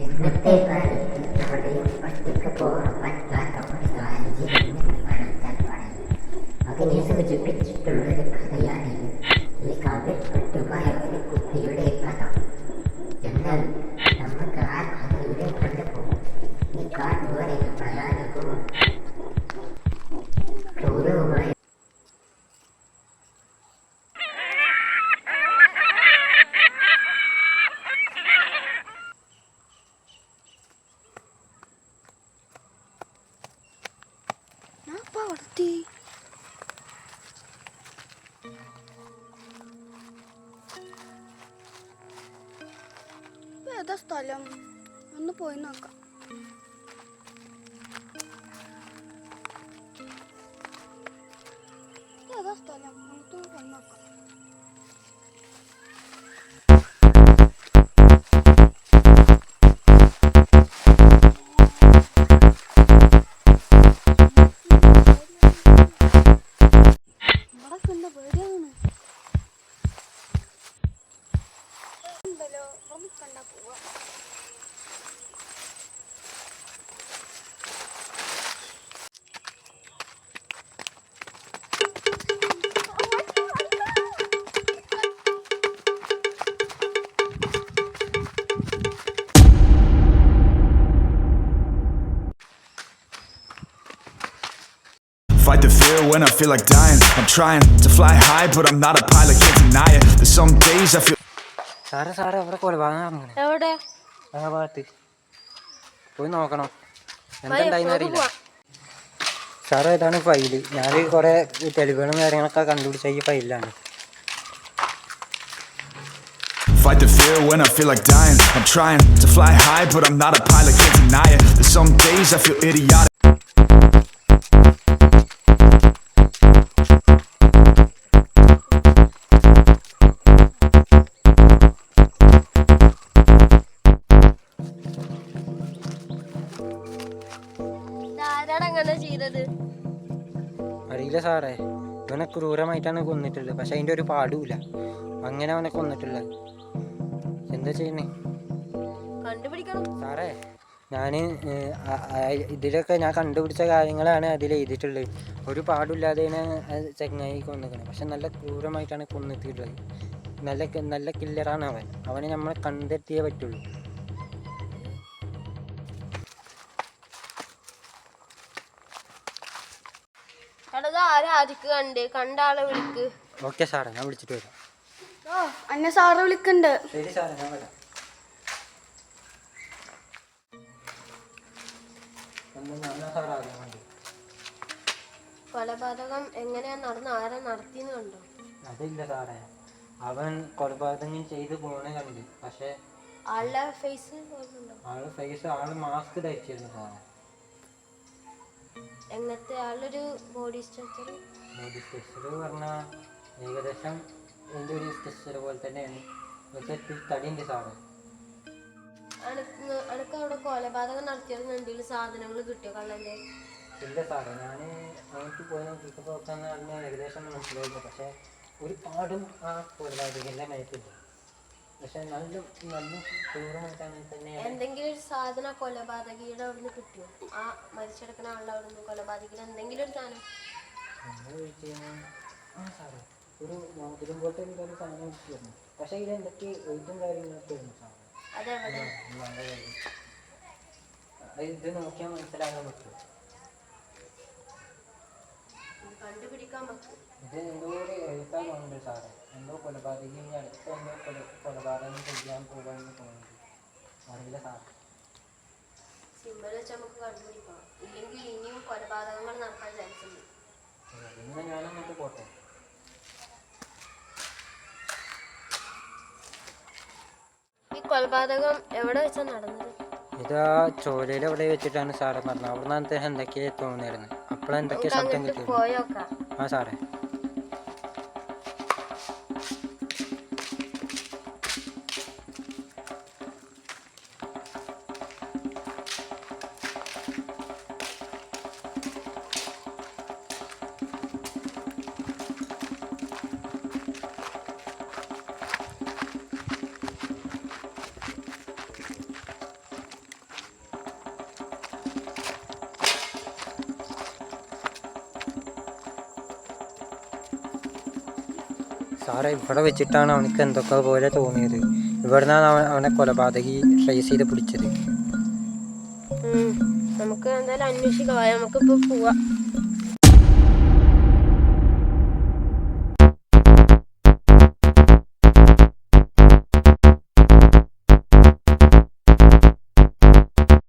ഇന്നത്തെ കാലത്ത് എവിടെയും ഒറ്റയ്ക്ക് പോകാൻ പറ്റാത്ത ഒരു സാഹചര്യം വേണമെങ്കിൽ പറയും. അതിനെ സൂചിപ്പിച്ചിട്ടുള്ളൊരു കഥയാണിത്. ഈ കാവ്യപ്പെട്ടുപോയ ഒരു കുട്ടിയുടെ കഥ. എന്നാൽ നമുക്ക് ആ കഥയുടെ കൊണ്ടുപോകും. ഈ കാട്ടുവരെ ഭയാനകവും ക്രൂരവുമായ ഏതാ സ്ഥലം? ഒന്ന് പോയി നോക്കാം. ഏതാ സ്ഥലം? നമുക്ക് പോയി നോക്കാം. Fight the fear when I feel like dying. I'm trying to fly high, but I'm not a pilot, can't deny it. There's some days I feel. സാറേ അവിടെ കൊലപാതകം നടക്കണേ. എവിടെ? ആ ഭാഗത്ത് പോയി നോക്കണം, എന്തുണ്ടായിന്ന് അറിയില്ല. സാറേ ഇതാണ് ഫയല്. ഞാൻ കുറെ തെളിവുകളും കാര്യങ്ങളൊക്കെ കണ്ടുപിടിച്ച ഈ ഫയലിലാണ്. Fight the fear when I feel like dying. I'm trying to fly high, but I'm not a pilot, can't deny it. There's some days I feel idiotic. അറിയില്ല സാറേ, ഇവനെ ക്രൂരമായിട്ടാണ് കൊന്നിട്ടുള്ളത്. പക്ഷെ അതിൻ്റെ ഒരു പാടുമില്ല. അങ്ങനെ അവനെ കൊന്നിട്ടുള്ളത്. എന്താ ചെയ്യുന്നേ സാറേ? ഞാൻ ഇതിലൊക്കെ ഞാൻ കണ്ടുപിടിച്ച കാര്യങ്ങളാണ് അതിൽ എഴുതിയിട്ടുള്ളത്. ഒരു പാടില്ലാതെയാണ് ചങ്ങായി കൊന്നിരിക്കുന്നത്. പക്ഷെ നല്ല ക്രൂരമായിട്ടാണ് കൊന്നിട്ടുള്ളത്. നല്ല കില്ലറാണ് അവൻ. അവനെ നമ്മൾ കണ്ടെത്തിയേ പറ്റുള്ളൂ. കണ്ടാളെ വിളിക്ക്. ഓക്കെ സാറേ, ഞാൻ വിളിച്ചിട്ട് വരാം. അന്നെ സാറ് വിളിക്കണ്ട്. ശരി സാറേ, ഞാൻ വരാം. കൊലപാതകം എങ്ങനെയാ നടന്ന, ആരാ നടത്തിന്ന് കണ്ടോ? അതില്ല സാറേ, അവൻ കൊലപാതകം ചെയ്ത് പോണ കണ്ട്. പക്ഷെ ആളുടെ ഫേസ് ആള് മാസ്ക് ധരിച്ചിരുന്നു സാറേ. എങ്ങനത്തെ ആളൊരു ബോഡി സ്ട്രക്ചർ പറഞ്ഞാൽ ഏകദേശം എൻ്റെ ഒരു സ്ട്രക്ചർ പോലെ തന്നെയാണ്. പക്ഷെ തടിയുണ്ട് സാറേ. അനക്ക് അവിടെ കൊലപാതകം നടത്തിയത് എന്തെങ്കിലും സാധനങ്ങൾ കിട്ടിയോ കള്ളൻ്റെ? ഇല്ല സാറേ, ഞാൻ അങ്ങോട്ട് പോയി നോക്കിയപ്പോൾ പറഞ്ഞാൽ ഏകദേശം മനസ്സിലായില്ല. പക്ഷെ ഒരു പാടും ആ കൊലപാതകൻ്റെ മേത്തില്ല. പക്ഷെ നല്ല ക്രൂരമായിട്ടാണ് തന്നെ. എന്തെങ്കിലും ഒരു സാധന കൊലപാതകിയുടെ അവിടെ നിന്ന് കിട്ടിയോ? ആ മരിച്ചെടുക്കുന്ന ആളുടെ അവിടെ നിന്ന് കൊലപാതകിയുടെ എന്തെങ്കിലും ഒരു സാധനം? ആ സാറേ, ഒരു മോതിരം പോലത്തെ ഒരു സാധനം കിട്ടിയിരുന്നു. പക്ഷെ ഇത് എന്തൊക്കെ എഴുതും കാര്യങ്ങളൊക്കെ ആയിരുന്നു സാറേ. അതെവിടെ? ഇത് നോക്കിയാൽ മനസ്സിലാകാൻ പറ്റും. കണ്ടുപിടിക്കാൻ പറ്റും. ഇത് എന്തോ ഒരു എഴുത്താനുണ്ട് സാറേ. എന്തോ കൊലപാതകി അടുത്ത് എന്തോ കൊലപാതകം ചെയ്യാൻ പോകാമെന്ന് തോന്നുന്നു. അറിയില്ല സാറേ. സിമ്പിൾ വെച്ച് നമുക്ക് കണ്ടുപിടിക്കാം. ഇല്ലെങ്കിൽ ഇനിയും കൊലപാതകങ്ങൾ നടക്കാൻ ചാൻസ് ഉണ്ട്. ഇന്ന് ഞാനങ്ങോട്ട് പോട്ടെ. ഈ കൊലപാതകം എവിടെ വെച്ചാണ് നടന്നത്? ഇതാ ചോലയിൽ എവിടെ വെച്ചിട്ടാണ് സാറേ നടന്നത്. അവിടെ നിന്ന് അദ്ദേഹം എന്തൊക്കെയാ തോന്നിയിരുന്നത്. അപ്പോഴെന്തൊക്കെ ശബ്ദം കിട്ടിയത്. ആ സാറേ. സാറേ ഇവിടെ വെച്ചിട്ടാണ് അവനക്ക് എന്തൊക്കെ പോലെ തോന്നിയത്. ഇവിടെ നിന്നാണ് അവനെ കൊലപാതകി ട്രേസ് ചെയ്ത് പിടിച്ചത്. നമുക്ക് എന്തായാലും അന്വേഷിക്കാം, നമുക്കിപ്പോൾ പോവാം.